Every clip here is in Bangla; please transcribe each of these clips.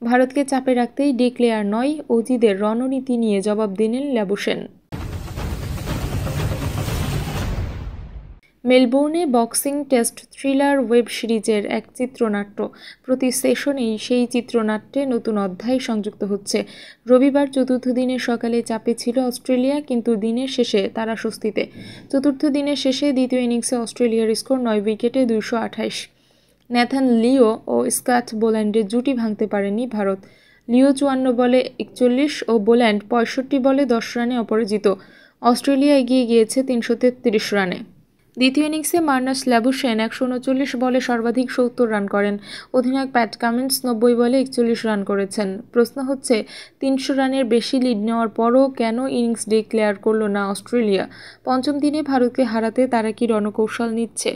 ভারতকে চাপে রাখতেই ডিক্লেয়ার নয়, অজিদের রণনীতি নিয়ে জবাব দিলেন ল্যাবুশেন। মেলবোর্নে বক্সিং টেস্ট থ্রিলার ওয়েব সিরিজের এক চিত্রনাট্য। প্রতি সেশনেই সেই চিত্রনাট্যে নতুন অধ্যায় সংযুক্ত হচ্ছে। রবিবার চতুর্থ দিনের সকালে চাপে ছিল অস্ট্রেলিয়া, কিন্তু দিনের শেষে তারা স্বস্তিতে। চতুর্থ দিনের শেষে দ্বিতীয় ইনিংসে অস্ট্রেলিয়ার স্কোর 9 উইকেটে 228। ন্যাথান লিও ও স্কট বোল্যান্ডের জুটি ভাঙতে পারেনি ভারত। লিও 54 বলে 41 ও বোল্যান্ড 65 বলে 10 রানে অপরাজিত। অস্ট্রেলিয়া এগিয়ে গিয়েছে 333 রানে। দ্বিতীয় ইনিংসে মার্নাস ল্যাবুশেন 139 বলে সর্বাধিক 70 রান করেন। অধিনায়ক প্যাট কামিন্স 90 বলে 41 রান করেছেন। প্রশ্ন হচ্ছে, 300 রানের বেশি লিড নেওয়ার পরও কেন ইনিংস ডিক্লেয়ার করল না অস্ট্রেলিয়া? পঞ্চম দিনে ভারতকে হারাতে তারা কি রণকৌশল নিচ্ছে?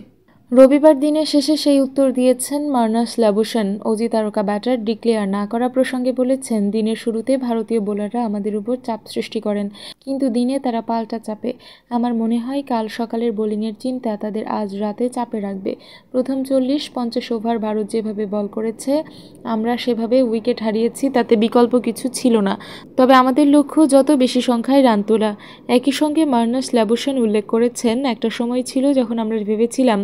রবিবার দিনের শেষে সেই উত্তর দিয়েছেন মার্নাস ল্যাবুশেন। অজি তারকা ব্যাটার ডিক্লেয়ার না করা প্রসঙ্গে বলেছেন, দিনের শুরুতে ভারতীয় বোলাররা আমাদের উপর চাপ সৃষ্টি করেন, কিন্তু দিনে তারা পাল্টা চাপে। আমার মনে হয় কাল সকালের বোলিংয়ের চিন্তা তাদের আজ রাতে চাপে রাখবে। প্রথম 40-50 ওভার ভারত যেভাবে বল করেছে, আমরা সেভাবে উইকেট হারিয়েছি, তাতে বিকল্প কিছু ছিল না। তবে আমাদের লক্ষ্য যত বেশি সংখ্যায় রান তোলা। একই সঙ্গে মার্নাস ল্যাবুশেন উল্লেখ করেছেন, একটা সময় ছিল যখন আমরা ভেবেছিলাম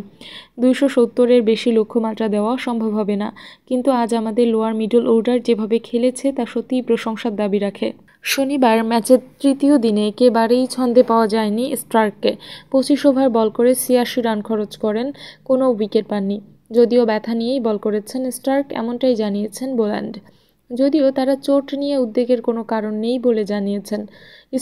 270-এর বেশি লক্ষ্যমাত্রা দেওয়া সম্ভব হবে না, কিন্তু আজ আমাদের লোয়ার মিডল অর্ডার যেভাবে খেলেছে তা সত্যিই প্রশংসার দাবি রাখে। শনিবার ম্যাচের তৃতীয় দিনে একেবারেই ছন্দে পাওয়া যায়নি স্টার্ককে। 25 ওভার বল করে 86 রান খরচ করেন, কোনো উইকেট পাননি। যদিও ব্যথা নিয়েই বল করেছেন স্টার্ক, এমনটাই জানিয়েছেন বোল্যান্ড। যদিও তারা চোট নিয়ে উদ্বেগের কোনো কারণ নেই বলে জানিয়েছেন।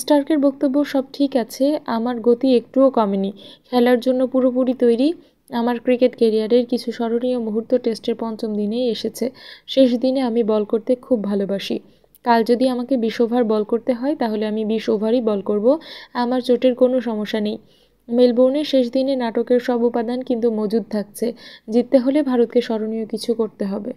স্টার্কের বক্তব্য, সব ঠিক আছে, আমার গতি একটুও কমেনি, খেলার জন্য পুরোপুরি তৈরি। আমার ক্রিকেট ক্যারিয়ারের কিছু স্মরণীয় মুহূর্ত টেস্টের পঞ্চম দিনেই এসেছে। শেষ দিনে আমি বল করতে খুব ভালোবাসি। কাল যদি আমাকে 20 ওভার বল করতে হয় তাহলে আমি 20 ওভারই বল করব। আমার চোটের কোনো সমস্যা নেই। মেলবোর্নের শেষ দিনে নাটকের সব উপাদান কিন্তু মজুদ থাকছে। জিততে হলে ভারতকে স্মরণীয় কিছু করতে হবে।